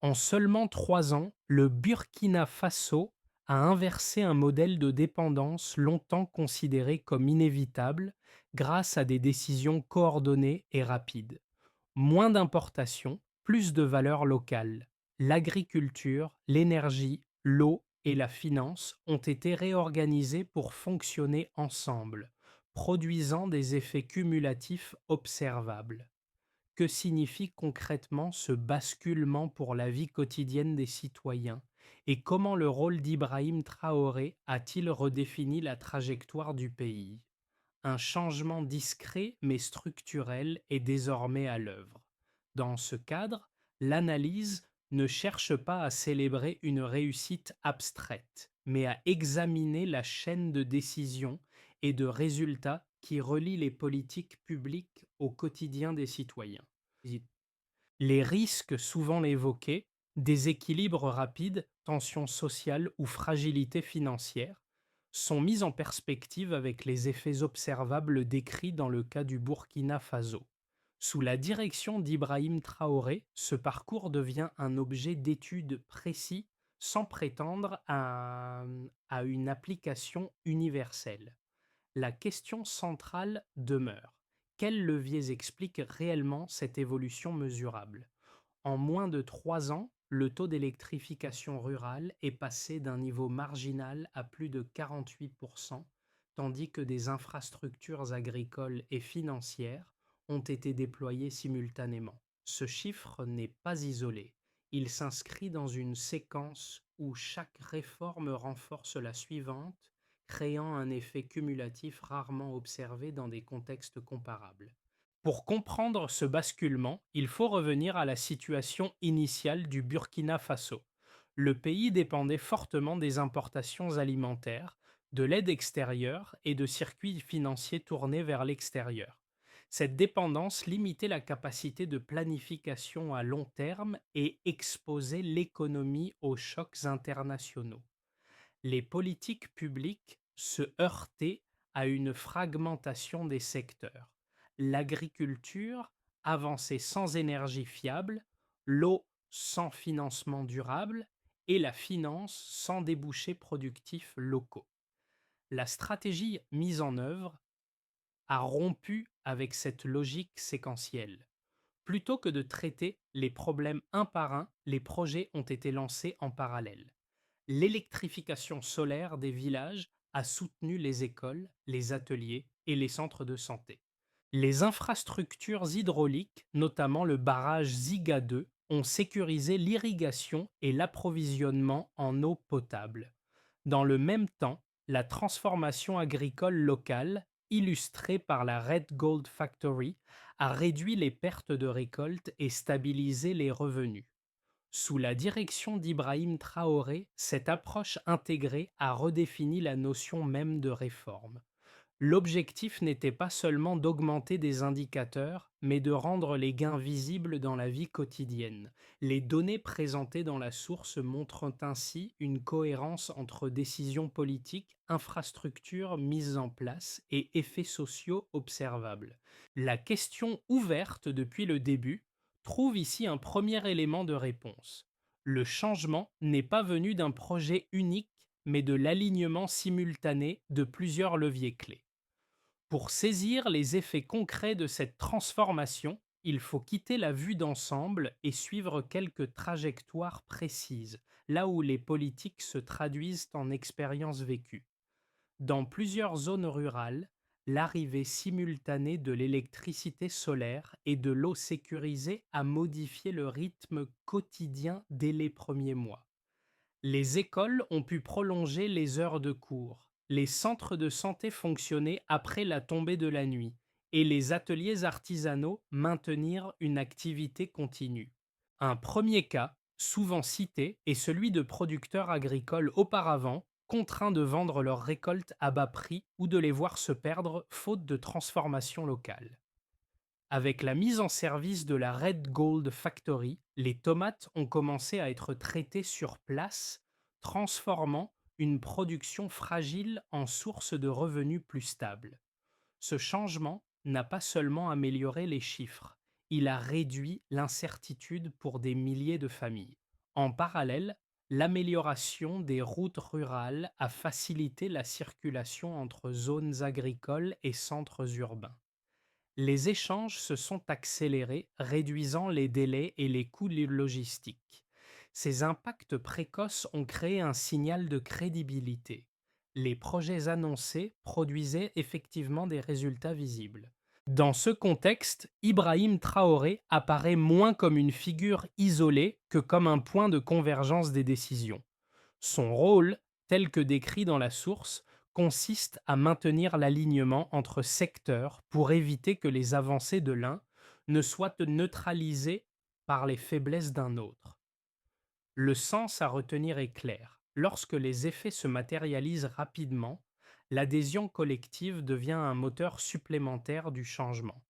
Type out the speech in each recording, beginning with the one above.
En seulement 3 ans, le Burkina Faso a inversé un modèle de dépendance longtemps considéré comme inévitable grâce à des décisions coordonnées et rapides. Moins d'importations, plus de valeurs locales. L'agriculture, l'énergie, l'eau et la finance ont été réorganisées pour fonctionner ensemble, produisant des effets cumulatifs observables. Que signifie concrètement ce basculement pour la vie quotidienne des citoyens et comment le rôle d'Ibrahim Traoré a-t-il redéfini la trajectoire du pays? Un changement discret mais structurel est désormais à l'œuvre. Dans ce cadre, l'analyse ne cherche pas à célébrer une réussite abstraite, mais à examiner la chaîne de décision et de résultats qui relie les politiques publiques au quotidien des citoyens. Les risques souvent évoqués, déséquilibre rapide, tension sociale ou fragilité financière, sont mis en perspective avec les effets observables décrits dans le cas du Burkina Faso. Sous la direction d'Ibrahim Traoré, ce parcours devient un objet d'étude précis sans prétendre à une application universelle. La question centrale demeure: quels leviers expliquent réellement cette évolution mesurable? En moins de 3 ans, le taux d'électrification rurale est passé d'un niveau marginal à plus de 48%, tandis que des infrastructures agricoles et financières ont été déployées simultanément. Ce chiffre n'est pas isolé. Il s'inscrit dans une séquence où chaque réforme renforce la suivante, créant un effet cumulatif rarement observé dans des contextes comparables. Pour comprendre ce basculement, il faut revenir à la situation initiale du Burkina Faso. Le pays dépendait fortement des importations alimentaires, de l'aide extérieure et de circuits financiers tournés vers l'extérieur. Cette dépendance limitait la capacité de planification à long terme et exposait l'économie aux chocs internationaux. Les politiques publiques se heurtaient à une fragmentation des secteurs. L'agriculture avançait sans énergie fiable, l'eau sans financement durable et la finance sans débouchés productifs locaux. La stratégie mise en œuvre a rompu avec cette logique séquentielle. Plutôt que de traiter les problèmes un par un, les projets ont été lancés en parallèle. L'électrification solaire des villages a soutenu les écoles, les ateliers et les centres de santé. Les infrastructures hydrauliques, notamment le barrage Ziga 2, ont sécurisé l'irrigation et l'approvisionnement en eau potable. Dans le même temps, la transformation agricole locale, illustrée par la Red Gold Factory, a réduit les pertes de récolte et stabilisé les revenus. Sous la direction d'Ibrahim Traoré, cette approche intégrée a redéfini la notion même de réforme. L'objectif n'était pas seulement d'augmenter des indicateurs, mais de rendre les gains visibles dans la vie quotidienne. Les données présentées dans la source montrent ainsi une cohérence entre décisions politiques, infrastructures mises en place et effets sociaux observables. La question ouverte depuis le début trouve ici un premier élément de réponse. Le changement n'est pas venu d'un projet unique, mais de l'alignement simultané de plusieurs leviers clés. Pour saisir les effets concrets de cette transformation, il faut quitter la vue d'ensemble et suivre quelques trajectoires précises, là où les politiques se traduisent en expériences vécues. Dans plusieurs zones rurales, l'arrivée simultanée de l'électricité solaire et de l'eau sécurisée a modifié le rythme quotidien dès les premiers mois. Les écoles ont pu prolonger les heures de cours, les centres de santé fonctionner après la tombée de la nuit et les ateliers artisanaux maintenir une activité continue. Un premier cas, souvent cité, est celui de producteurs agricoles auparavant contraints de vendre leurs récoltes à bas prix ou de les voir se perdre faute de transformation locale. Avec la mise en service de la Red Gold Factory, les tomates ont commencé à être traitées sur place, transformant une production fragile en source de revenus plus stable. Ce changement n'a pas seulement amélioré les chiffres, il a réduit l'incertitude pour des milliers de familles. En parallèle, l'amélioration des routes rurales a facilité la circulation entre zones agricoles et centres urbains. Les échanges se sont accélérés, réduisant les délais et les coûts logistiques. Ces impacts précoces ont créé un signal de crédibilité. Les projets annoncés produisaient effectivement des résultats visibles. Dans ce contexte, Ibrahim Traoré apparaît moins comme une figure isolée que comme un point de convergence des décisions. Son rôle, tel que décrit dans la source, consiste à maintenir l'alignement entre secteurs pour éviter que les avancées de l'un ne soient neutralisées par les faiblesses d'un autre. Le sens à retenir est clair. Lorsque les effets se matérialisent rapidement, l'adhésion collective devient un moteur supplémentaire du changement.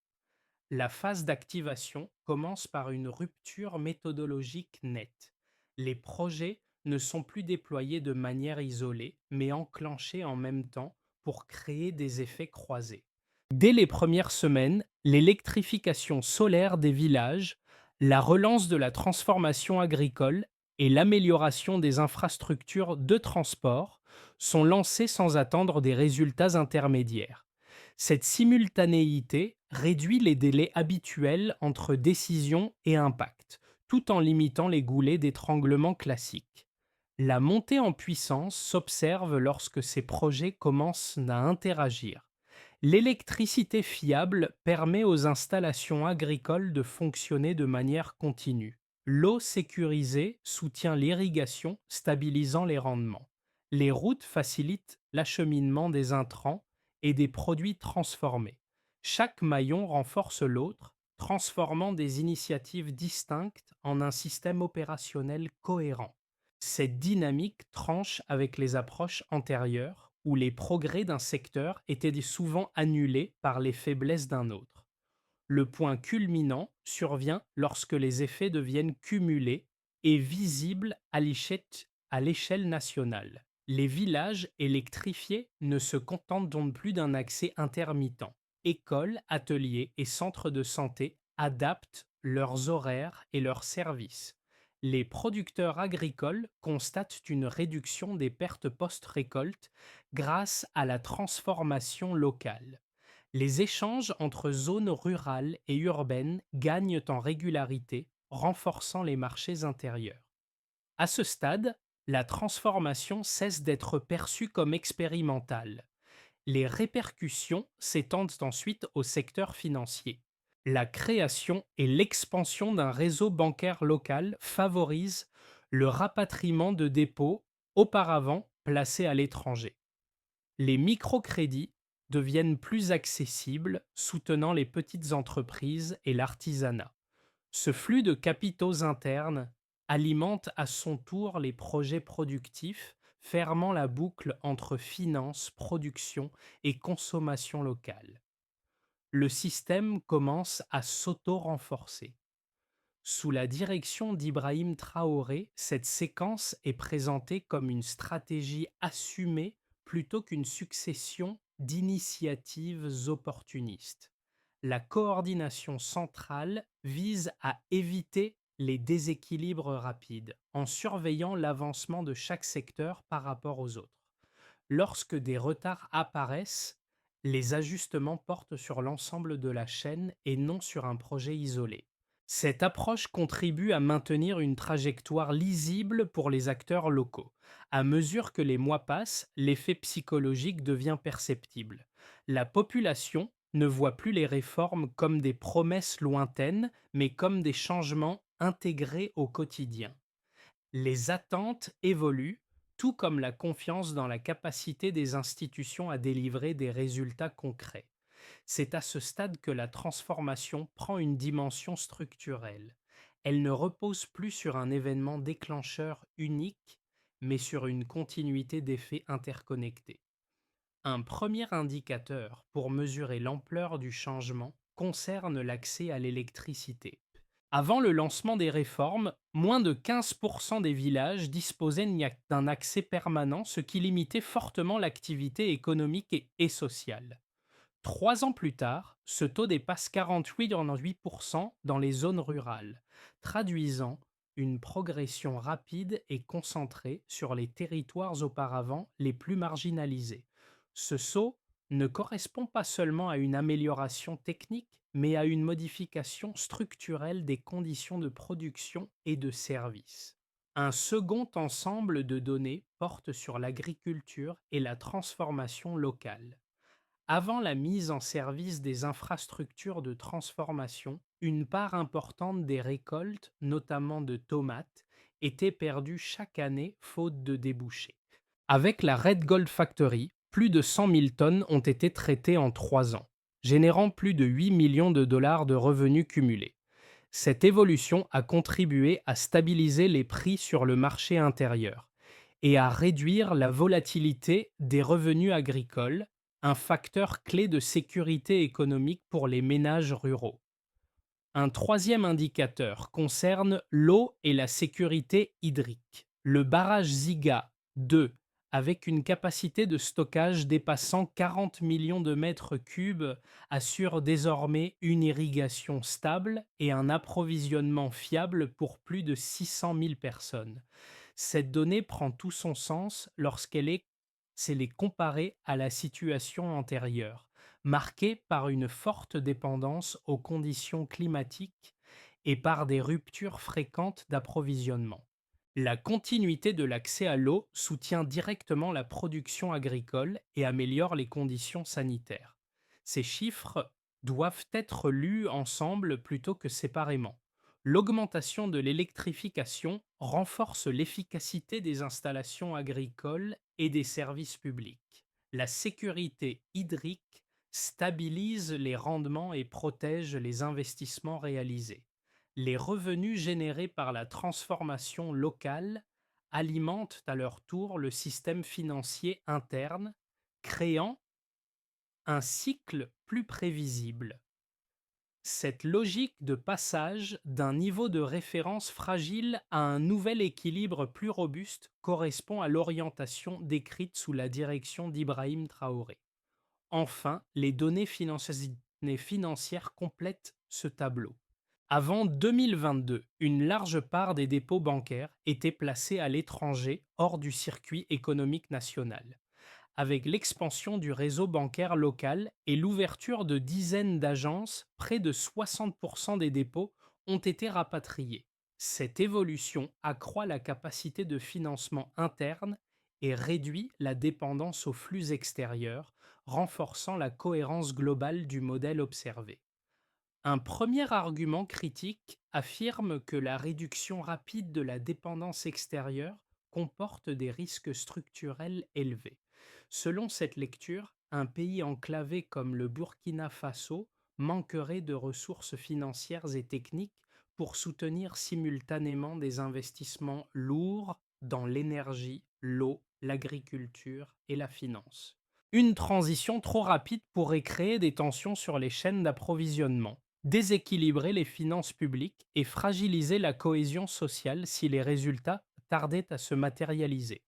La phase d'activation commence par une rupture méthodologique nette. Les projets ne sont plus déployés de manière isolée, mais enclenchés en même temps pour créer des effets croisés. Dès les premières semaines, l'électrification solaire des villages, la relance de la transformation agricole et l'amélioration des infrastructures de transport sont lancées sans attendre des résultats intermédiaires. Cette simultanéité réduit les délais habituels entre décision et impact, tout en limitant les goulets d'étranglement classiques. La montée en puissance s'observe lorsque ces projets commencent à interagir. L'électricité fiable permet aux installations agricoles de fonctionner de manière continue. L'eau sécurisée soutient l'irrigation, stabilisant les rendements. Les routes facilitent l'acheminement des intrants et des produits transformés. Chaque maillon renforce l'autre, transformant des initiatives distinctes en un système opérationnel cohérent. Cette dynamique tranche avec les approches antérieures, où les progrès d'un secteur étaient souvent annulés par les faiblesses d'un autre. Le point culminant survient lorsque les effets deviennent cumulés et visibles à l'échelle nationale. Les villages électrifiés ne se contentent donc plus d'un accès intermittent. Écoles, ateliers et centres de santé adaptent leurs horaires et leurs services. Les producteurs agricoles constatent une réduction des pertes post-récolte grâce à la transformation locale. Les échanges entre zones rurales et urbaines gagnent en régularité, renforçant les marchés intérieurs. À ce stade, la transformation cesse d'être perçue comme expérimentale. Les répercussions s'étendent ensuite au secteur financier. La création et l'expansion d'un réseau bancaire local favorisent le rapatriement de dépôts auparavant placés à l'étranger. Les microcrédits deviennent plus accessibles, soutenant les petites entreprises et l'artisanat. Ce flux de capitaux internes alimente à son tour les projets productifs, fermant la boucle entre finance, production et consommation locale. Le système commence à s'auto-renforcer. Sous la direction d'Ibrahim Traoré, cette séquence est présentée comme une stratégie assumée plutôt qu'une succession d'initiatives opportunistes. La coordination centrale vise à éviter les déséquilibres rapides en surveillant l'avancement de chaque secteur par rapport aux autres. Lorsque des retards apparaissent, les ajustements portent sur l'ensemble de la chaîne et non sur un projet isolé. Cette approche contribue à maintenir une trajectoire lisible pour les acteurs locaux. À mesure que les mois passent, l'effet psychologique devient perceptible. La population ne voit plus les réformes comme des promesses lointaines, mais comme des changements intégrés au quotidien. Les attentes évoluent, tout comme la confiance dans la capacité des institutions à délivrer des résultats concrets. C'est à ce stade que la transformation prend une dimension structurelle. Elle ne repose plus sur un événement déclencheur unique, mais sur une continuité d'effets interconnectés. Un premier indicateur pour mesurer l'ampleur du changement concerne l'accès à l'électricité. Avant le lancement des réformes, moins de 15% des villages disposaient d'un accès permanent, ce qui limitait fortement l'activité économique et sociale. 3 ans plus tard, ce taux dépasse 48,8% dans les zones rurales, traduisant une progression rapide et concentrée sur les territoires auparavant les plus marginalisés. Ce saut ne correspond pas seulement à une amélioration technique, mais à une modification structurelle des conditions de production et de service. Un second ensemble de données porte sur l'agriculture et la transformation locale. Avant la mise en service des infrastructures de transformation, une part importante des récoltes, notamment de tomates, était perdue chaque année faute de débouchés. Avec la Red Gold Factory, plus de 100 000 tonnes ont été traitées en 3 ans, générant plus de 8 millions de dollars de revenus cumulés. Cette évolution a contribué à stabiliser les prix sur le marché intérieur et à réduire la volatilité des revenus agricoles, un facteur clé de sécurité économique pour les ménages ruraux. Un troisième indicateur concerne l'eau et la sécurité hydrique. Le barrage Ziga 2, avec une capacité de stockage dépassant 40 millions de mètres cubes, assure désormais une irrigation stable et un approvisionnement fiable pour plus de 600 000 personnes. Cette donnée prend tout son sens s'elle est comparée à la situation antérieure, marquée par une forte dépendance aux conditions climatiques et par des ruptures fréquentes d'approvisionnement. La continuité de l'accès à l'eau soutient directement la production agricole et améliore les conditions sanitaires. Ces chiffres doivent être lus ensemble plutôt que séparément. L'augmentation de l'électrification renforce l'efficacité des installations agricoles et des services publics. La sécurité hydrique stabilise les rendements et protège les investissements réalisés. Les revenus générés par la transformation locale alimentent à leur tour le système financier interne, créant un cycle plus prévisible. Cette logique de passage d'un niveau de référence fragile à un nouvel équilibre plus robuste correspond à l'orientation décrite sous la direction d'Ibrahim Traoré. Enfin, les données financières complètent ce tableau. Avant 2022, une large part des dépôts bancaires étaient placés à l'étranger hors du circuit économique national. Avec l'expansion du réseau bancaire local et l'ouverture de dizaines d'agences, près de 60% des dépôts ont été rapatriés. Cette évolution accroît la capacité de financement interne et réduit la dépendance aux flux extérieurs, renforçant la cohérence globale du modèle observé. Un premier argument critique affirme que la réduction rapide de la dépendance extérieure comporte des risques structurels élevés. Selon cette lecture, un pays enclavé comme le Burkina Faso manquerait de ressources financières et techniques pour soutenir simultanément des investissements lourds dans l'énergie, l'eau, l'agriculture et la finance. Une transition trop rapide pourrait créer des tensions sur les chaînes d'approvisionnement, déséquilibrer les finances publiques et fragiliser la cohésion sociale si les résultats tardaient à se matérialiser.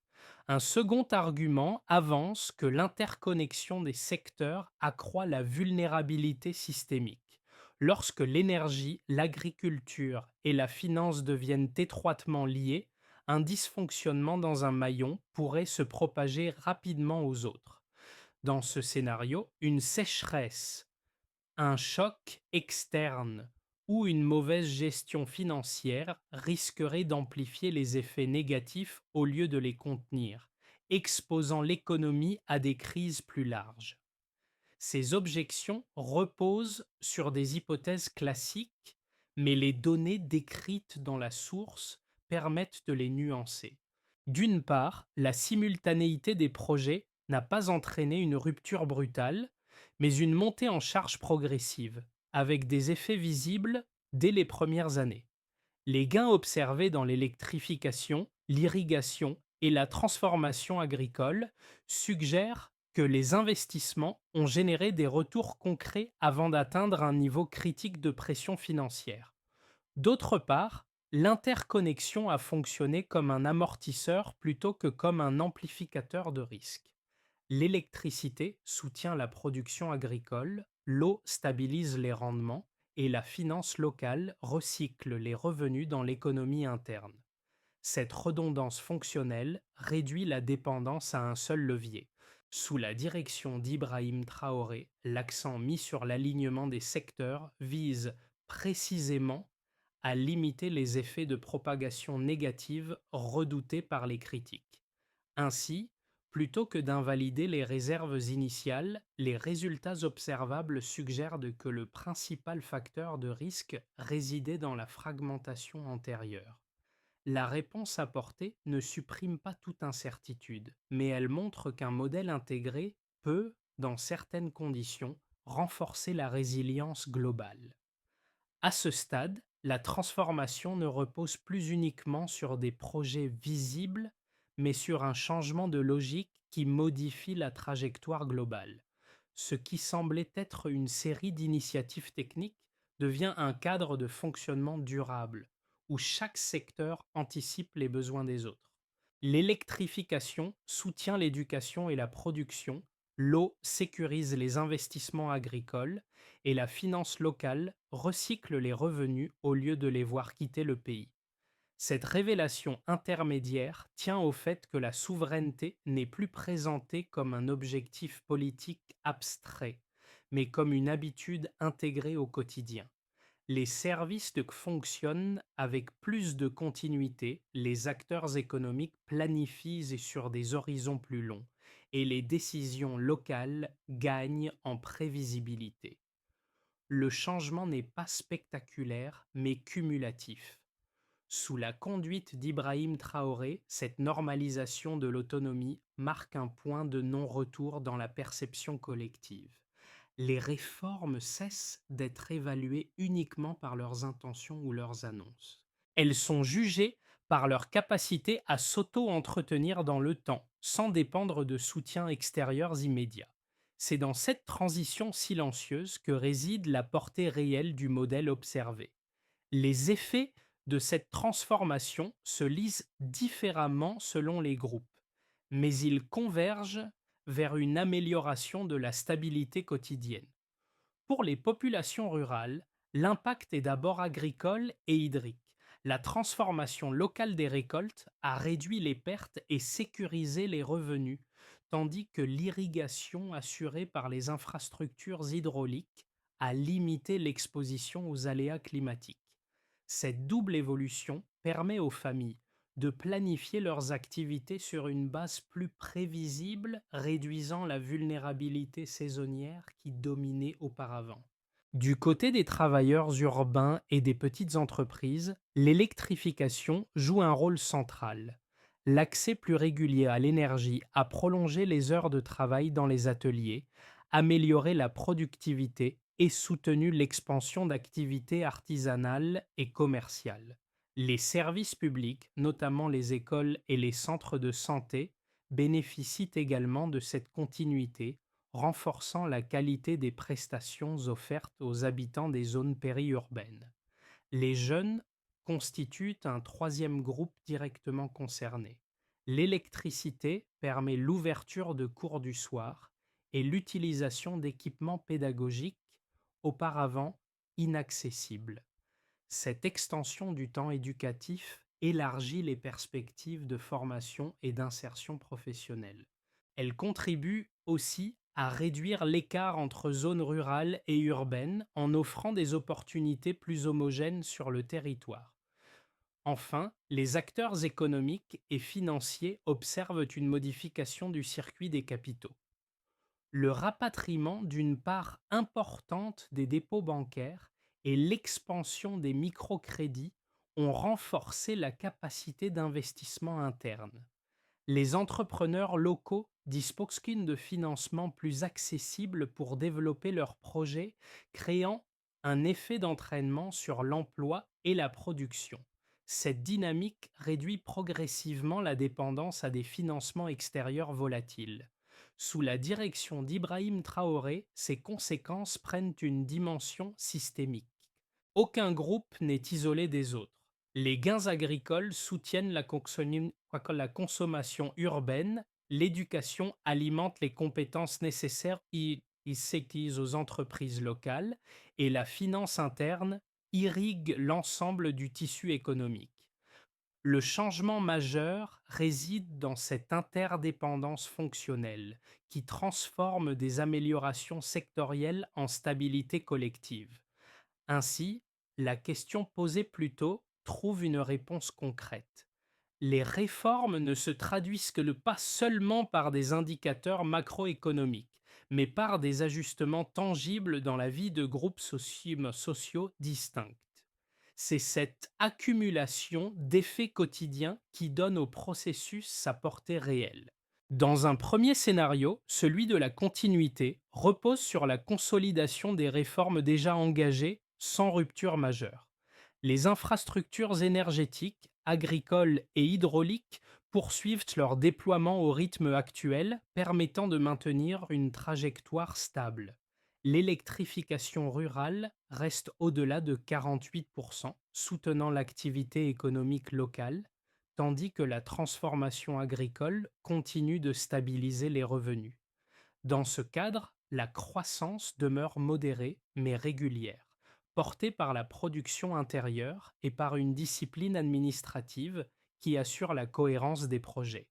Un second argument avance que l'interconnexion des secteurs accroît la vulnérabilité systémique. Lorsque l'énergie, l'agriculture et la finance deviennent étroitement liées, un dysfonctionnement dans un maillon pourrait se propager rapidement aux autres. Dans ce scénario, une sécheresse, un choc externe ou une mauvaise gestion financière risquerait d'amplifier les effets négatifs au lieu de les contenir, exposant l'économie à des crises plus larges. Ces objections reposent sur des hypothèses classiques, mais les données décrites dans la source permettent de les nuancer. D'une part, la simultanéité des projets n'a pas entraîné une rupture brutale, mais une montée en charge progressive, avec des effets visibles dès les premières années. Les gains observés dans l'électrification, l'irrigation et la transformation agricole suggèrent que les investissements ont généré des retours concrets avant d'atteindre un niveau critique de pression financière. D'autre part, l'interconnexion a fonctionné comme un amortisseur plutôt que comme un amplificateur de risque. L'électricité soutient la production agricole, l'eau stabilise les rendements et la finance locale recyclent les revenus dans l'économie interne. Cette redondance fonctionnelle réduit la dépendance à un seul levier. Sous la direction d'Ibrahim Traoré, l'accent mis sur l'alignement des secteurs vise précisément à limiter les effets de propagation négative redoutés par les critiques. Ainsi, plutôt que d'invalider les réserves initiales, les résultats observables suggèrent que le principal facteur de risque résidait dans la fragmentation antérieure. La réponse apportée ne supprime pas toute incertitude, mais elle montre qu'un modèle intégré peut, dans certaines conditions, renforcer la résilience globale. À ce stade, la transformation ne repose plus uniquement sur des projets visibles, mais sur un changement de logique qui modifie la trajectoire globale. Ce qui semblait être une série d'initiatives techniques devient un cadre de fonctionnement durable, où chaque secteur anticipe les besoins des autres. L'électrification soutient l'éducation et la production, l'eau sécurise les investissements agricoles, et la finance locale recycle les revenus au lieu de les voir quitter le pays. Cette révélation intermédiaire tient au fait que la souveraineté n'est plus présentée comme un objectif politique abstrait, mais comme une habitude intégrée au quotidien. Les services fonctionnent avec plus de continuité, les acteurs économiques planifient sur des horizons plus longs, et les décisions locales gagnent en prévisibilité. Le changement n'est pas spectaculaire, mais cumulatif. Sous la conduite d'Ibrahim Traoré, cette normalisation de l'autonomie marque un point de non-retour dans la perception collective. Les réformes cessent d'être évaluées uniquement par leurs intentions ou leurs annonces. Elles sont jugées par leur capacité à s'auto-entretenir dans le temps, sans dépendre de soutiens extérieurs immédiats. C'est dans cette transition silencieuse que réside la portée réelle du modèle observé. Les effets de cette transformation se lisent différemment selon les groupes, mais ils convergent vers une amélioration de la stabilité quotidienne. Pour les populations rurales, l'impact est d'abord agricole et hydrique. La transformation locale des récoltes a réduit les pertes et sécurisé les revenus, tandis que l'irrigation assurée par les infrastructures hydrauliques a limité l'exposition aux aléas climatiques. Cette double évolution permet aux familles de planifier leurs activités sur une base plus prévisible, réduisant la vulnérabilité saisonnière qui dominait auparavant. Du côté des travailleurs urbains et des petites entreprises, l'électrification joue un rôle central. L'accès plus régulier à l'énergie a prolongé les heures de travail dans les ateliers, amélioré la productivité et soutenu l'expansion d'activités artisanales et commerciales. Les services publics, notamment les écoles et les centres de santé, bénéficient également de cette continuité, renforçant la qualité des prestations offertes aux habitants des zones périurbaines. Les jeunes constituent un troisième groupe directement concerné. L'électricité permet l'ouverture de cours du soir et l'utilisation d'équipements pédagogiques auparavant inaccessibles. Cette extension du temps éducatif élargit les perspectives de formation et d'insertion professionnelle. Elle contribue aussi à réduire l'écart entre zones rurales et urbaines en offrant des opportunités plus homogènes sur le territoire. Enfin, les acteurs économiques et financiers observent une modification du circuit des capitaux. Le rapatriement d'une part importante des dépôts bancaires et l'expansion des microcrédits ont renforcé la capacité d'investissement interne. Les entrepreneurs locaux disposent de financements plus accessibles pour développer leurs projets, créant un effet d'entraînement sur l'emploi et la production. Cette dynamique réduit progressivement la dépendance à des financements extérieurs volatiles. Sous la direction d'Ibrahim Traoré, ces conséquences prennent une dimension systémique. Aucun groupe n'est isolé des autres. Les gains agricoles soutiennent la consommation urbaine, l'éducation alimente les compétences nécessaires ils sécurisent aux entreprises locales et la finance interne irrigue l'ensemble du tissu économique. Le changement majeur réside dans cette interdépendance fonctionnelle qui transforme des améliorations sectorielles en stabilité collective. Ainsi, la question posée plus tôt trouve une réponse concrète. Les réformes ne se traduisent pas seulement par des indicateurs macroéconomiques, mais par des ajustements tangibles dans la vie de groupes sociaux distincts. C'est cette accumulation d'effets quotidiens qui donne au processus sa portée réelle. Dans un premier scénario, celui de la continuité repose sur la consolidation des réformes déjà engagées sans rupture majeure. Les infrastructures énergétiques, agricoles et hydrauliques poursuivent leur déploiement au rythme actuel, permettant de maintenir une trajectoire stable. L'électrification rurale reste au-delà de 48%, soutenant l'activité économique locale, tandis que la transformation agricole continue de stabiliser les revenus. Dans ce cadre, la croissance demeure modérée mais régulière, portée par la production intérieure et par une discipline administrative qui assure la cohérence des projets.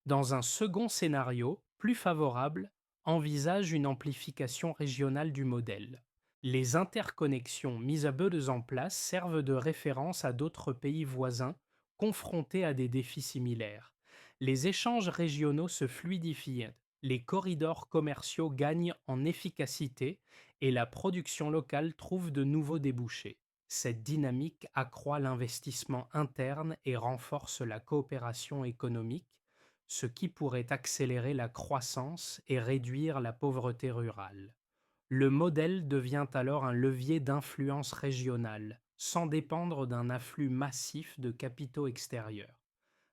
Dans un second scénario, plus favorable, envisage une amplification régionale du modèle. Les interconnexions mises à deux en place servent de référence à d'autres pays voisins confrontés à des défis similaires. Les échanges régionaux se fluidifient, les corridors commerciaux gagnent en efficacité et la production locale trouve de nouveaux débouchés. Cette dynamique accroît l'investissement interne et renforce la coopération économique, ce qui pourrait accélérer la croissance et réduire la pauvreté rurale. Le modèle devient alors un levier d'influence régionale, sans dépendre d'un afflux massif de capitaux extérieurs.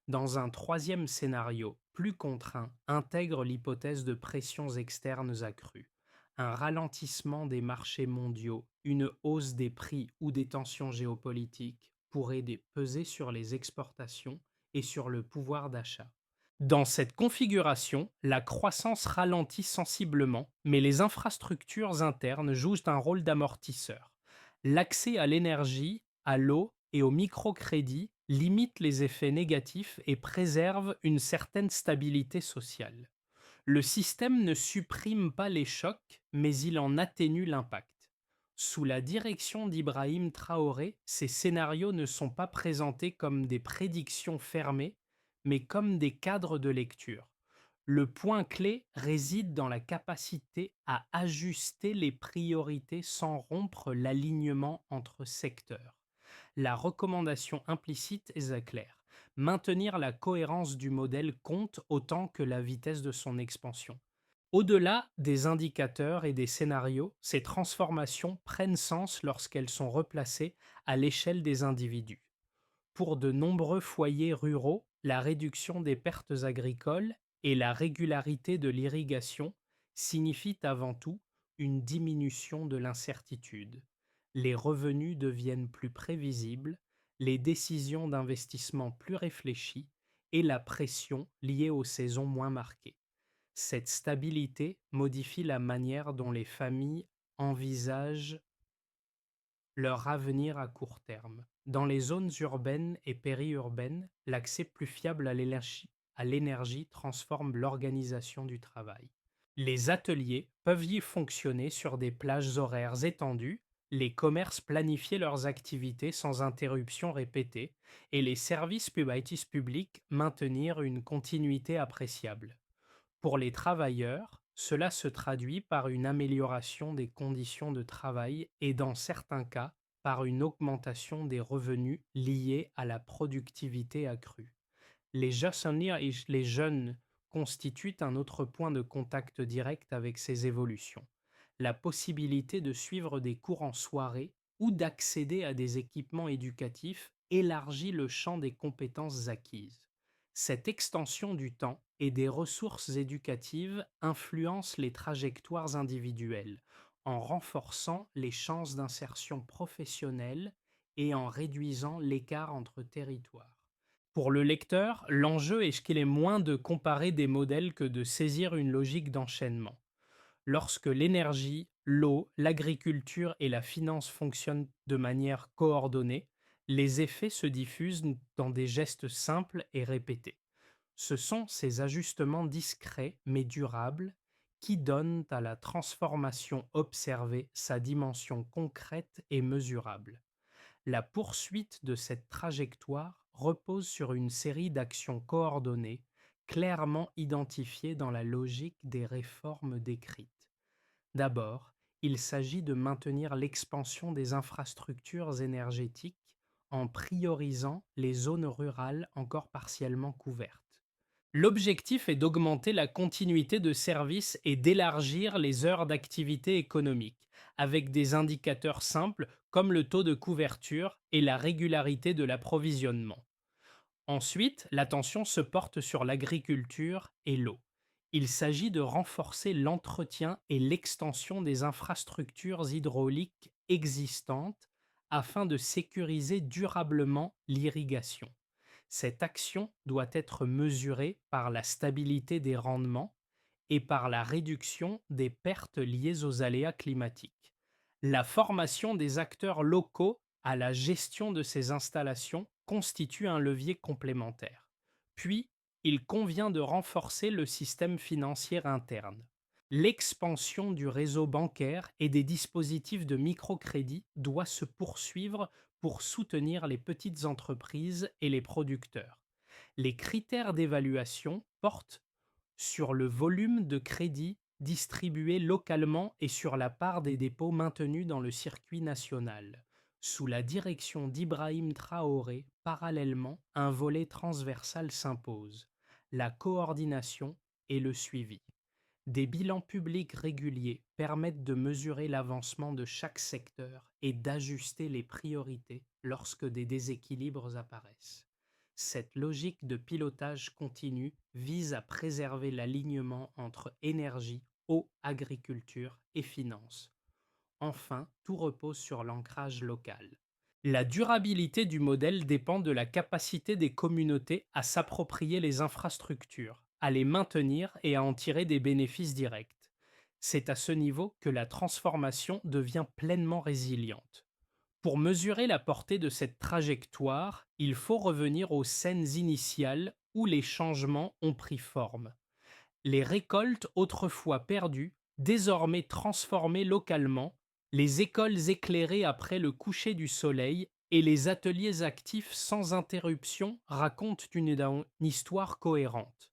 Dans un troisième scénario, plus contraint, intègre l'hypothèse de pressions externes accrues. Un ralentissement des marchés mondiaux, une hausse des prix ou des tensions géopolitiques pourraient peser sur les exportations et sur le pouvoir d'achat. Dans cette configuration, la croissance ralentit sensiblement, mais les infrastructures internes jouent un rôle d'amortisseur. L'accès à l'énergie, à l'eau et au microcrédit limite les effets négatifs et préserve une certaine stabilité sociale. Le système ne supprime pas les chocs, mais il en atténue l'impact. Sous la direction d'Ibrahim Traoré, ces scénarios ne sont pas présentés comme des prédictions fermées, mais comme des cadres de lecture. Le point clé réside dans la capacité à ajuster les priorités sans rompre l'alignement entre secteurs. La recommandation implicite est claire. Maintenir la cohérence du modèle compte autant que la vitesse de son expansion. Au-delà des indicateurs et des scénarios, ces transformations prennent sens lorsqu'elles sont replacées à l'échelle des individus. Pour de nombreux foyers ruraux, la réduction des pertes agricoles et la régularité de l'irrigation signifient avant tout une diminution de l'incertitude. Les revenus deviennent plus prévisibles, les décisions d'investissement plus réfléchies et la pression liée aux saisons moins marquées. Cette stabilité modifie la manière dont les familles envisagent leur avenir à court terme. Dans les zones urbaines et périurbaines, l'accès plus fiable à l'énergie transforme l'organisation du travail. Les ateliers peuvent y fonctionner sur des plages horaires étendues, les commerces planifier leurs activités sans interruption répétée et les services publics maintenir une continuité appréciable. Pour les travailleurs, cela se traduit par une amélioration des conditions de travail et dans certains cas, par une augmentation des revenus liés à la productivité accrue. Les jeunes constituent un autre point de contact direct avec ces évolutions. La possibilité de suivre des cours en soirée ou d'accéder à des équipements éducatifs élargit le champ des compétences acquises. Cette extension du temps et des ressources éducatives influence les trajectoires individuelles en renforçant les chances d'insertion professionnelle et en réduisant l'écart entre territoires. Pour le lecteur, l'enjeu est qu'il est moins de comparer des modèles que de saisir une logique d'enchaînement. Lorsque l'énergie, l'eau, l'agriculture et la finance fonctionnent de manière coordonnée, les effets se diffusent dans des gestes simples et répétés. Ce sont ces ajustements discrets mais durables qui donnent à la transformation observée sa dimension concrète et mesurable. La poursuite de cette trajectoire repose sur une série d'actions coordonnées, clairement identifiées dans la logique des réformes décrites. D'abord, il s'agit de maintenir l'expansion des infrastructures énergétiques en priorisant les zones rurales encore partiellement couvertes. L'objectif est d'augmenter la continuité de service et d'élargir les heures d'activité économique, avec des indicateurs simples comme le taux de couverture et la régularité de l'approvisionnement. Ensuite, l'attention se porte sur l'agriculture et l'eau. Il s'agit de renforcer l'entretien et l'extension des infrastructures hydrauliques existantes afin de sécuriser durablement l'irrigation. Cette action doit être mesurée par la stabilité des rendements et par la réduction des pertes liées aux aléas climatiques. La formation des acteurs locaux à la gestion de ces installations constitue un levier complémentaire. Puis, il convient de renforcer le système financier interne. L'expansion du réseau bancaire et des dispositifs de microcrédit doit se poursuivre pour soutenir les petites entreprises et les producteurs. Les critères d'évaluation portent sur le volume de crédit distribué localement et sur la part des dépôts maintenus dans le circuit national. Sous la direction d'Ibrahim Traoré, parallèlement, un volet transversal s'impose, la coordination et le suivi. Des bilans publics réguliers permettent de mesurer l'avancement de chaque secteur et d'ajuster les priorités lorsque des déséquilibres apparaissent. Cette logique de pilotage continu vise à préserver l'alignement entre énergie, eau, agriculture et finances. Enfin, tout repose sur l'ancrage local. La durabilité du modèle dépend de la capacité des communautés à s'approprier les infrastructures, à les maintenir et à en tirer des bénéfices directs. C'est à ce niveau que la transformation devient pleinement résiliente. Pour mesurer la portée de cette trajectoire, il faut revenir aux scènes initiales où les changements ont pris forme. Les récoltes autrefois perdues, désormais transformées localement, les écoles éclairées après le coucher du soleil et les ateliers actifs sans interruption racontent une histoire cohérente.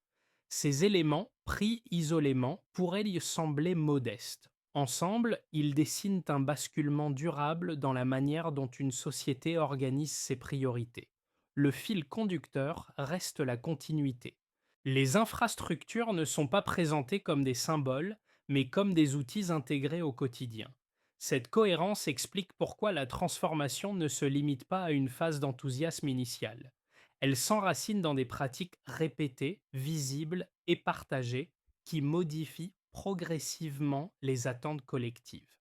Ces éléments, pris isolément, pourraient y sembler modestes. Ensemble, ils dessinent un basculement durable dans la manière dont une société organise ses priorités. Le fil conducteur reste la continuité. Les infrastructures ne sont pas présentées comme des symboles, mais comme des outils intégrés au quotidien. Cette cohérence explique pourquoi la transformation ne se limite pas à une phase d'enthousiasme initial. Elle s'enracine dans des pratiques répétées, visibles et partagées qui modifient progressivement les attentes collectives.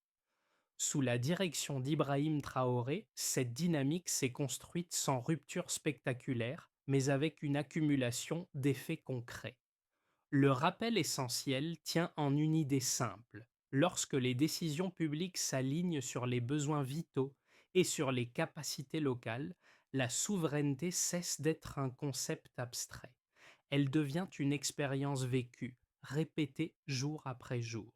Sous la direction d'Ibrahim Traoré, cette dynamique s'est construite sans rupture spectaculaire, mais avec une accumulation d'effets concrets. Le rappel essentiel tient en une idée simple. Lorsque les décisions publiques s'alignent sur les besoins vitaux et sur les capacités locales, la souveraineté cesse d'être un concept abstrait. Elle devient une expérience vécue, répétée jour après jour.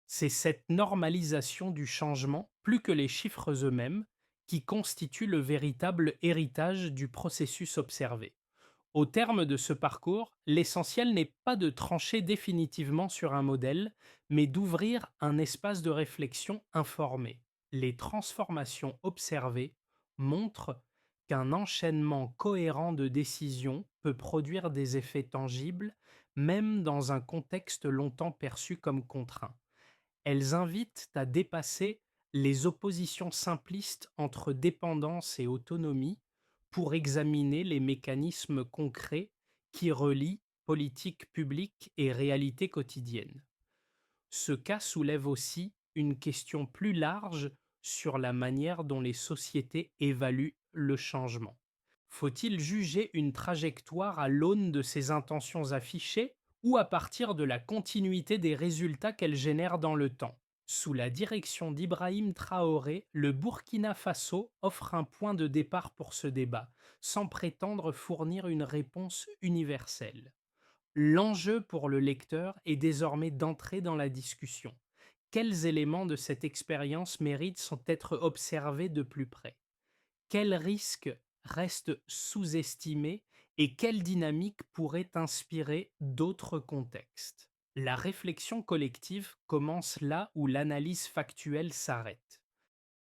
C'est cette normalisation du changement, plus que les chiffres eux-mêmes, qui constitue le véritable héritage du processus observé. Au terme de ce parcours, l'essentiel n'est pas de trancher définitivement sur un modèle, mais d'ouvrir un espace de réflexion informé. Les transformations observées montrent qu'un enchaînement cohérent de décisions peut produire des effets tangibles, même dans un contexte longtemps perçu comme contraint. Elles invitent à dépasser les oppositions simplistes entre dépendance et autonomie pour examiner les mécanismes concrets qui relient politique publique et réalité quotidienne. Ce cas soulève aussi une question plus large sur la manière dont les sociétés évaluent le changement. Faut-il juger une trajectoire à l'aune de ses intentions affichées ou à partir de la continuité des résultats qu'elle génère dans le temps. Sous la direction d'Ibrahim Traoré, le Burkina Faso offre un point de départ pour ce débat, sans prétendre fournir une réponse universelle. L'enjeu pour le lecteur est désormais d'entrer dans la discussion. Quels éléments de cette expérience méritent sans être observés de plus près? Quels risques restent sous-estimés et quelle dynamique pourrait inspirer d'autres contextes? La réflexion collective commence là où l'analyse factuelle s'arrête.